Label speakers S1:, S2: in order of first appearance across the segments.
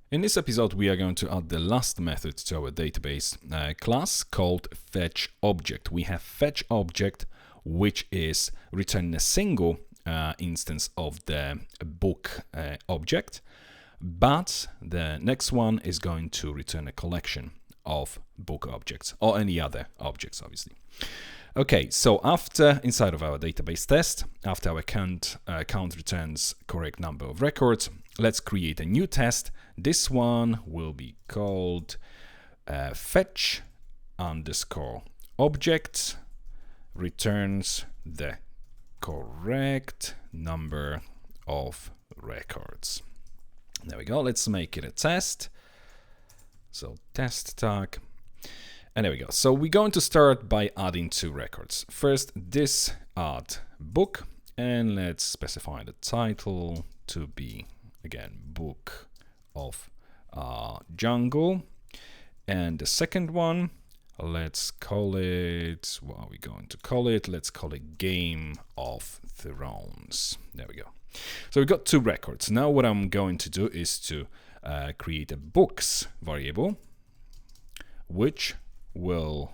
S1: In this episode, we are going to add the last method to our database class called fetchObject. We have fetchObject, which is returning a single instance of the book object, but the next one is going to return a collection of book objects or any other objects, obviously. Okay, so inside of our database test, after our count returns correct number of records, let's create a new test. This one will be called fetch underscore object returns the correct number of records. There we go. Let's make it a test. So test tag. And there we go. So we're going to start by adding two records. First, this add book, and let's specify the title to be, again, book of jungle. And the second one, let's call it, what are we going to call it? Let's call it Game of Thrones. There we go. So we've got two records. Now what I'm going to do is to create a books variable, which will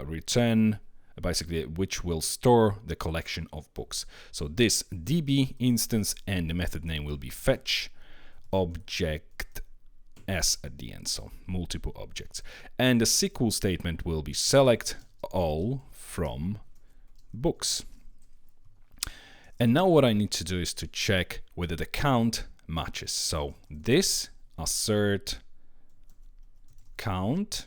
S1: return, basically, which will store the collection of books. So this DB instance and the method name will be fetch object s at the end, so multiple objects. And the SQL statement will be select all from books. And now what I need to do is to check whether the count matches. So this assert count.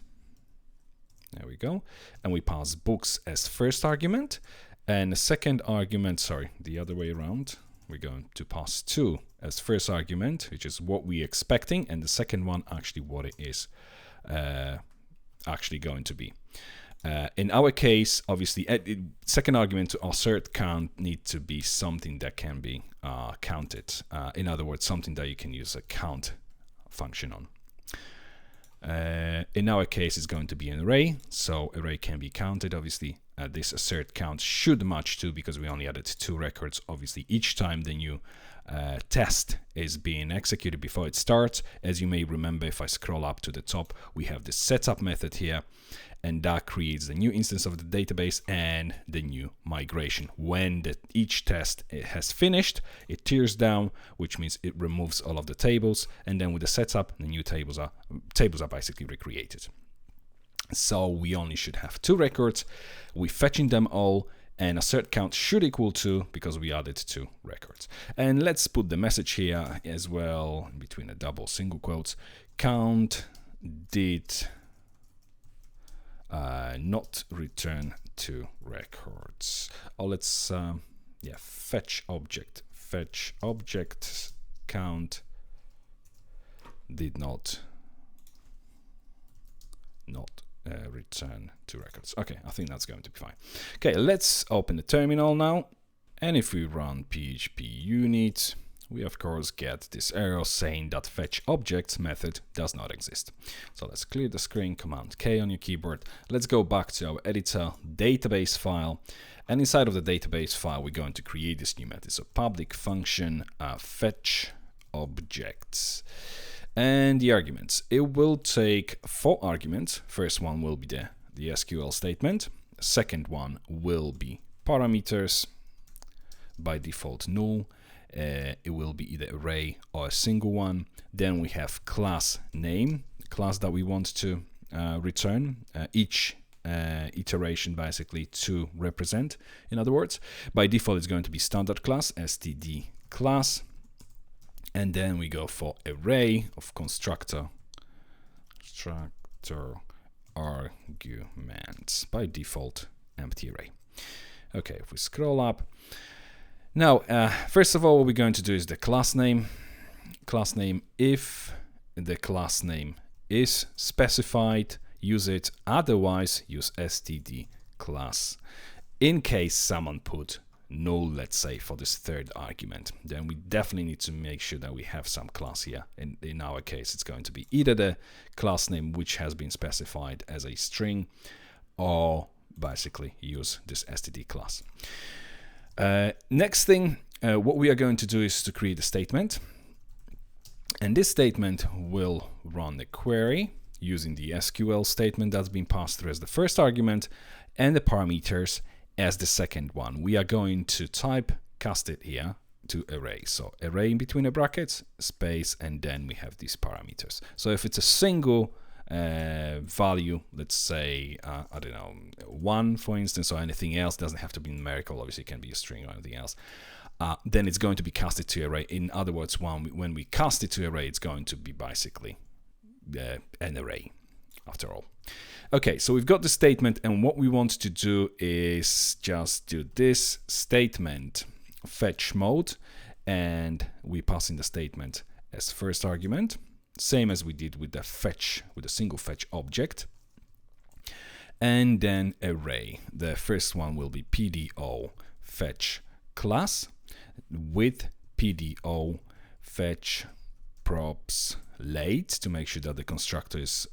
S1: There we go. And we pass books as first argument. And the second argument, sorry, the other way around. We're going to pass 2 as first argument, which is what we're expecting. And the second one, actually what it is actually going to be. In our case, obviously, second argument to assert count need to be something that can be counted. In other words, something that you can use a count function on. In our case, it's going to be an array, so array can be counted. Obviously, this assert count should match 2 because we only added 2 records. Obviously, each time the new test is being executed before it starts. As you may remember, if I scroll up to the top, we have the setup method here, and that creates the new instance of the database and the new migration. When each test has finished, it tears down, which means it removes all of the tables, and then with the setup, the new tables are basically recreated. So we only should have 2 records. We're fetching them all, and assert count should equal 2 because we added 2 records. And let's put the message here as well between the double single quotes. Count did not return 2 records. Or let's fetch object count did not return 2 records. Okay, I think that's going to be fine. Okay, let's open the terminal now, and if we run php unit, we of course get this error saying that fetch objects method does not exist. So let's clear the screen, Command K on your keyboard. Let's go back to our editor database file, and inside of the database file we're going to create this new method. So public function fetch objects. And the arguments, it will take 4 arguments. First one will be the SQL statement. Second one will be parameters, by default null. It will be either array or a single one. Then we have class name, class that we want to return each iteration basically to represent. In other words, by default it's going to be standard class, std class. And then we go for array of constructor arguments, by default empty array. Okay, if we scroll up. Now, first of all, what we're going to do is the class name. Class name, if the class name is specified, use it. Otherwise, use std class. In case someone put null, let's say, for this third argument, then we definitely need to make sure that we have some class here. In our case, it's going to be either the class name which has been specified as a string, or basically use this std class. Next thing, what we are going to do is to create a statement. And this statement will run the query using the SQL statement that's been passed through as the first argument and the parameters as the second one. We are going to cast it here to array. So array in between the brackets, space, and then we have these parameters. So if it's a single value, let's say, I don't know, 1, for instance, or anything else, doesn't have to be numerical, obviously it can be a string or anything else, then it's going to be casted to array. In other words, when we cast it to array, it's going to be basically an array after all. Okay, so we've got the statement, and what we want to do is just do this statement fetch mode, and we pass in the statement as first argument, same as we did with the fetch, with a single fetch object, and then array. The first one will be PDO fetch class with PDO fetch props late to make sure that the constructor is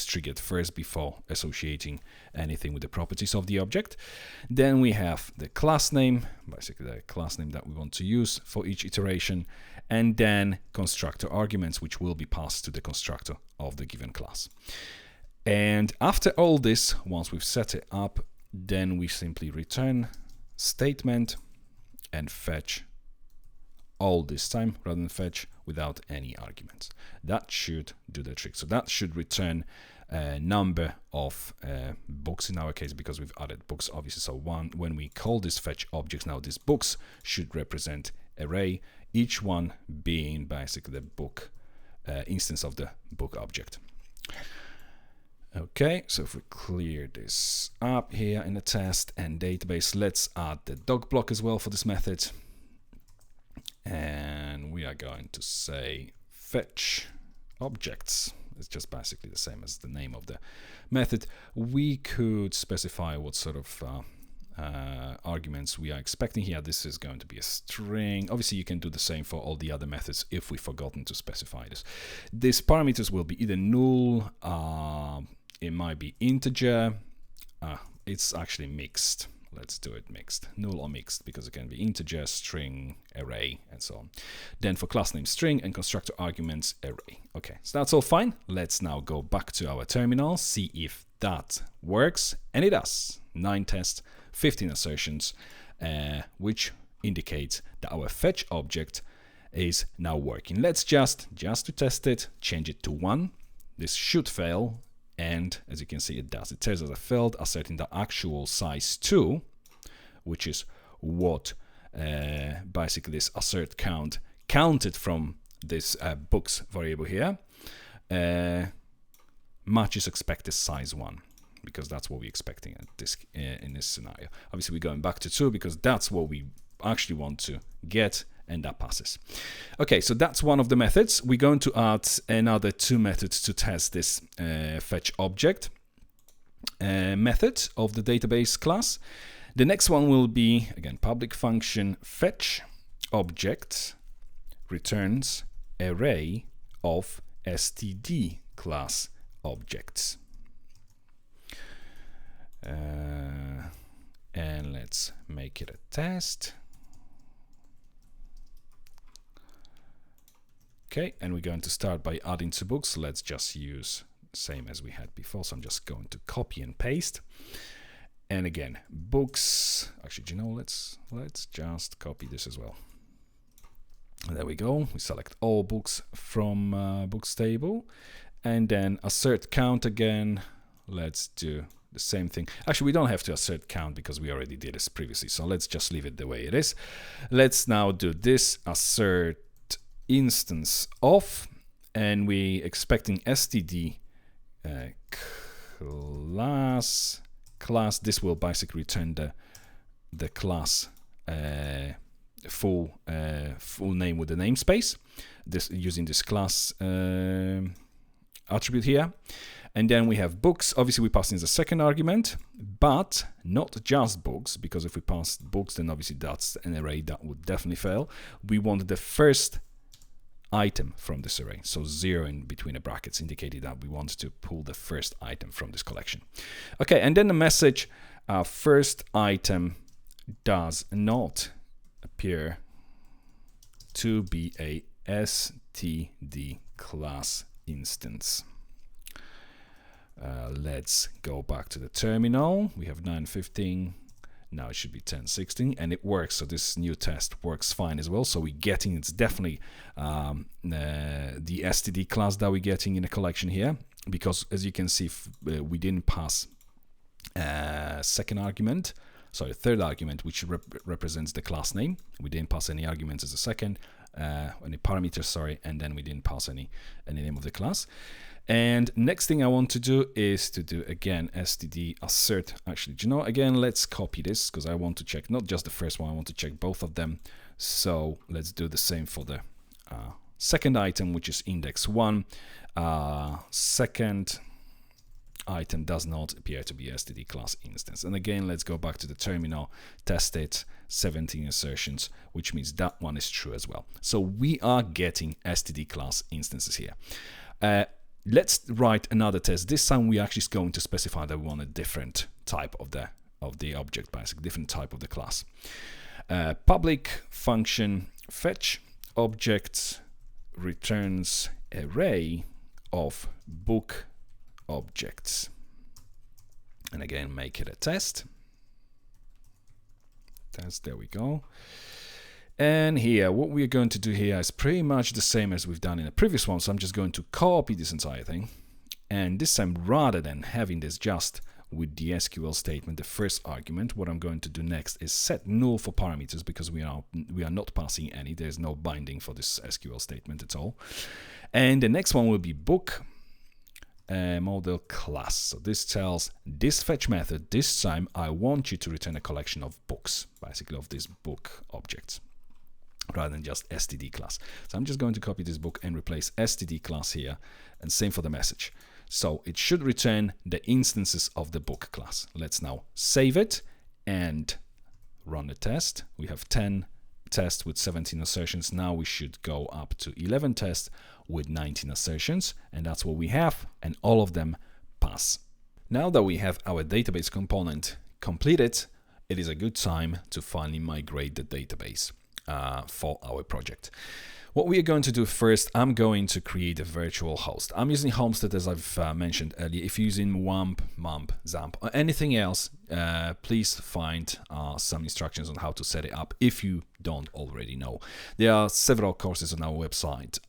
S1: triggered first before associating anything with the properties of the object. Then we have the class name, basically the class name that we want to use for each iteration, and then constructor arguments, which will be passed to the constructor of the given class. And after all this, once we've set it up, then we simply return statement and fetch all this time rather than fetch without any arguments. That should do the trick. So that should return a number of books in our case, because we've added books obviously. So when we call this fetch objects, now these books should represent array, each one being basically the book instance of the book object. Okay, so if we clear this up here in the test and database, let's add the doc block as well for this method. And we are going to say fetch objects. It's just basically the same as the name of the method. We could specify what sort of arguments we are expecting here. This is going to be a string. Obviously, you can do the same for all the other methods if we've forgotten to specify this. These parameters will be either null, it might be integer. It's actually mixed. Let's do it mixed, null or mixed, because it can be integer, string, array, and so on. Then for class name string and constructor arguments array. Okay, so that's all fine. Let's now go back to our terminal, see if that works, and it does. 9 tests, 15 assertions, which indicates that our fetch object is now working. Let's just to test it, change it to 1. This should fail. And as you can see, it does. It tells us a failed, asserting the actual size 2, which is what basically this assert count counted from this books variable here, matches expected size 1, because that's what we're expecting at this, in this scenario. Obviously, we're going back to 2 because that's what we actually want to get, and that passes. Okay, so that's one of the methods. We're going to add another 2 methods to test this fetch object method of the database class. The next one will be, again, public function fetch object returns array of std class objects. And let's make it a test. Okay, and we're going to start by adding 2 books. Let's just use the same as we had before. So I'm just going to copy and paste. And again, books. Actually, you know, let's just copy this as well. There we go. We select all books from books table, and then assert count again. Let's do the same thing. Actually, we don't have to assert count because we already did this previously. So let's just leave it the way it is. Let's now do this assert instance of, and we expecting std class. This will basically return the class full name with the namespace, this using this class attribute here. And then we have books. Obviously, we pass in the second argument, but not just books, because if we pass books, then obviously that's an array that would definitely fail. We want the first item from this array, so 0 in between the brackets, indicated that we want to pull the first item from this collection. Okay, and then the message, first item does not appear to be a std std class instance. Let's go back to the terminal. We have 9:15. Now it should be 10:16, and it works. So this new test works fine as well. So we're getting, it's definitely the std class that we're getting in the collection here, because as you can see, we didn't pass second argument, sorry, third argument, which represents the class name. We didn't pass any arguments as a second, any parameters, sorry, and then we didn't pass any name of the class. And next thing I want to do is to do again std assert. Actually, do you know, again, let's copy this because I want to check not just the first one, I want to check both of them. So let's do the same for the second item, which is index 1. Second item does not appear to be std class instance. And again, let's go back to the terminal, test it, 17 assertions, which means that one is true as well. So we are getting std class instances here. Let's write another test. This time we're actually going to specify that we want a different type of the object, basically different type of the class. Public function fetch object returns array of book objects. And again, make it a test. There we go. And here, what we're going to do here is pretty much the same as we've done in the previous one. So I'm just going to copy this entire thing. And this time, rather than having this just with the SQL statement, the first argument, what I'm going to do next is set null for parameters, because we are not passing any. There's no binding for this SQL statement at all. And the next one will be book model class. So this tells this fetch method, this time I want you to return a collection of books, basically of these book objects, rather than just std class. So I'm just going to copy this book and replace std class here, and same for the message. So it should return the instances of the book class. Let's now save it and run the test. We have 10 tests with 17 assertions. Now we should go up to 11 tests with 19 assertions, and that's what we have, and all of them pass. Now that we have our database component completed, it is a good time to finally migrate the database for our project. What we are going to do first, I'm going to create a virtual host. I'm using Homestead, as I've mentioned earlier. If you're using WAMP, MUMP, XAMPP, or anything else, please find some instructions on how to set it up if you don't already know. There are several courses on our website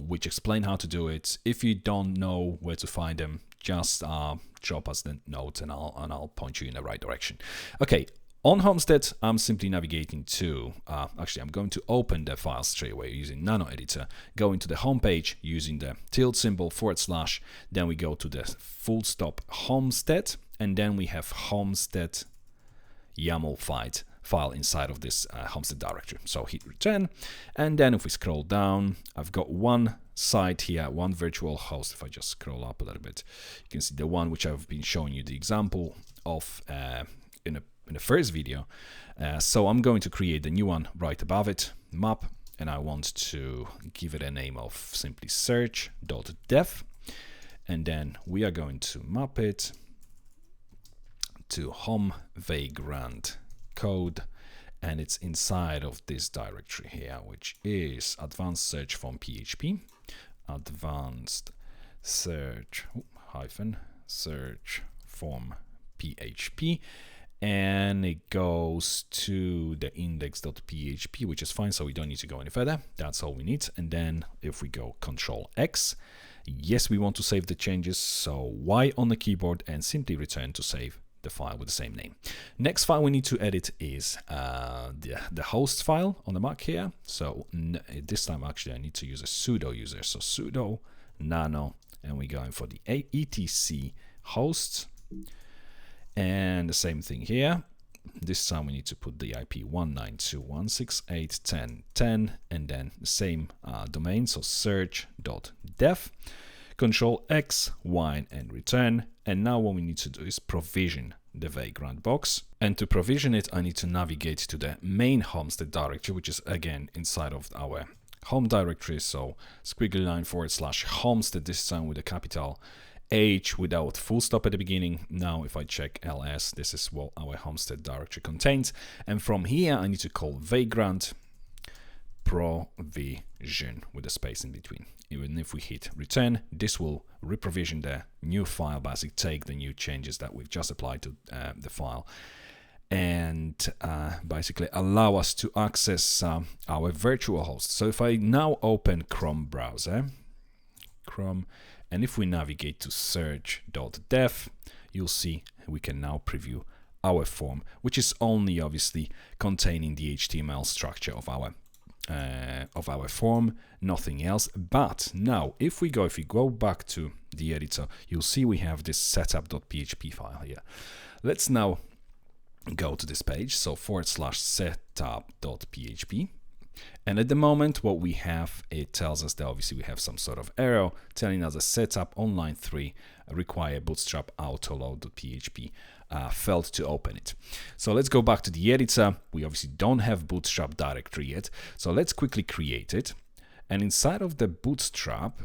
S1: which explain how to do it. If you don't know where to find them, just drop us the note and I'll point you in the right direction. Okay. On Homestead, I'm simply navigating to, actually I'm going to open the file straight away using Nano Editor, go into the home page using the tilde symbol /, then we go to the full stop Homestead, and then we have Homestead YAML file inside of this Homestead directory. So hit return, and then if we scroll down, I've got one site here, one virtual host. If I just scroll up a little bit, you can see the one which I've been showing you the example of in the first video. So I'm going to create the new one right above it, map, and I want to give it a name of simply search.dev, and then we are going to map it to home vagrant code, and it's inside of this directory here, which is advanced search from PHP, advanced search search from PHP, and it goes to the index.php, which is fine, so we don't need to go any further. That's all we need. And then if we go Control X, yes, we want to save the changes, so Y on the keyboard and simply return to save the file with the same name. Next file we need to edit is the host file on the Mac here. So this time actually I need to use a sudo user, so sudo nano, and we're going for the etc hosts. And the same thing here. This time we need to put the IP 192.168.10.10, and then the same domain, so search.dev. Control X, Y, and return. And now what we need to do is provision the Vagrant box. And to provision it, I need to navigate to the main Homestead directory, which is again inside of our home directory. So squiggly line / Homestead, this time with a capital H without full stop at the beginning. Now if I check ls, this is what our Homestead directory contains, and from here I need to call Vagrant provision with a space in between. Even if we hit return, this will reprovision the new file, basically take the new changes that we've just applied to the file, and basically allow us to access our virtual host. So if I now open Chrome browser, and if we navigate to search.dev, you'll see we can now preview our form, which is only obviously containing the HTML structure of our form, nothing else. But now if we go back to the editor, you'll see we have this setup.php file here. Let's now go to this page, so /setup.php, and at the moment what we have, it tells us that obviously we have some sort of error telling us a setup on line 3 require bootstrap autoload.php failed to open it. So let's go back to the editor. We obviously don't have bootstrap directory yet, so let's quickly create it. And inside of the bootstrap,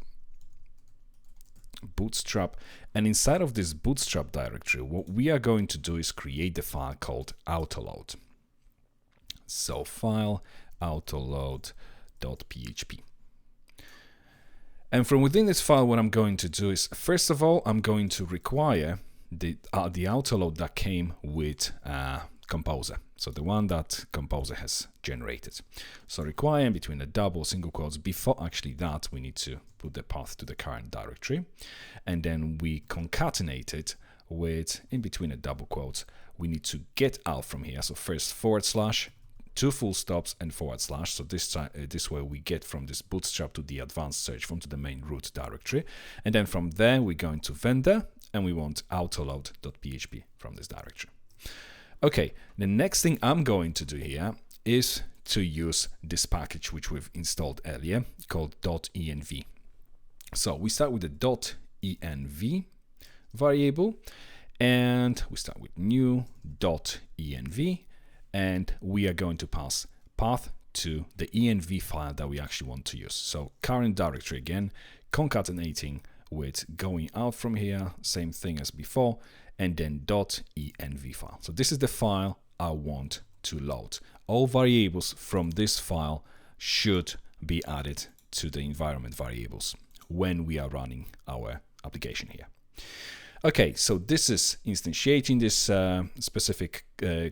S1: and inside of this bootstrap directory, what we are going to do is create the file called Autoload. So file autoload.php. And from within this file, what I'm going to do is, first of all, I'm going to require the autoload that came with Composer, so the one that Composer has generated. So require between the double single quotes. Before actually that, we need to put the path to the current directory, and then we concatenate it with, in between the double quotes, we need to get out from here. So first /, 2 full stops and /. So this way we get from this bootstrap to the advanced search form to the main root directory, and then from there we're going to vendor, and we want autoload.php from this directory. Okay, the next thing I'm going to do here is to use this package which we've installed earlier called .env. So we start with the .env variable, and we start with new .env, and we are going to pass path to the env file that we actually want to use. So current directory again, concatenating with going out from here, same thing as before, and then .env file. So this is the file I want to load. All variables from this file should be added to the environment variables when we are running our application here. Okay, so this is instantiating this specific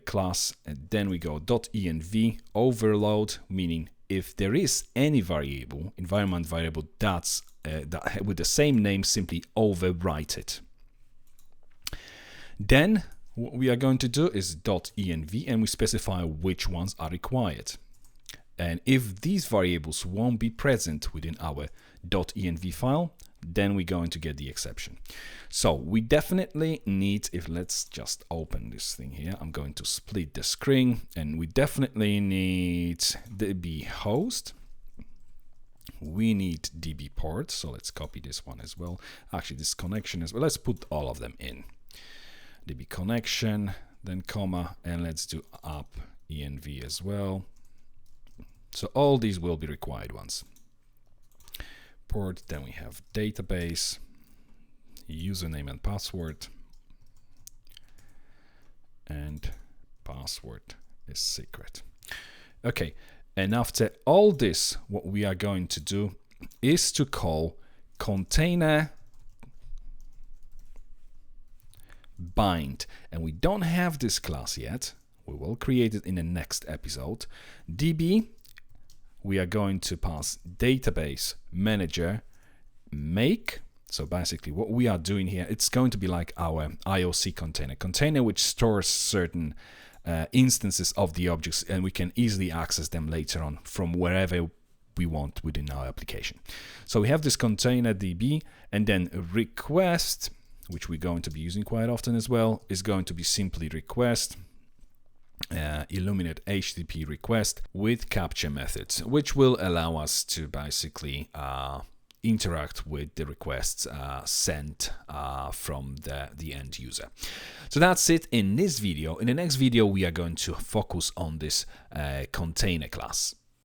S1: class, and then we go .env overload, meaning if there is any variable, environment variable that with the same name, simply overwrite it. Then what we are going to do is .env, and we specify which ones are required. And if these variables won't be present within our .env file, then we're going to get the exception. So we definitely need, let's just open this thing here. I'm going to split the screen, and we definitely need DB host. We need DB port. So let's copy this one as well. Actually, this connection as well. Let's put all of them in. DB connection, then comma, and let's do up env as well. So all these will be required ones. Port, then we have database, username and password, and password is secret. Okay, and after all this, what we are going to do is to call container bind, and we don't have this class yet. We will create it in the next episode. DB, we are going to pass database manager make. So basically what we are doing here, it's going to be like our IOC container which stores certain instances of the objects, and we can easily access them later on from wherever we want within our application. So we have this container DB, and then request, which we're going to be using quite often as well, is going to be simply request Illuminate HTTP request with capture methods, which will allow us to basically interact with the requests sent from the end user. So that's it in this video. In the next video, we are going to focus on this container class.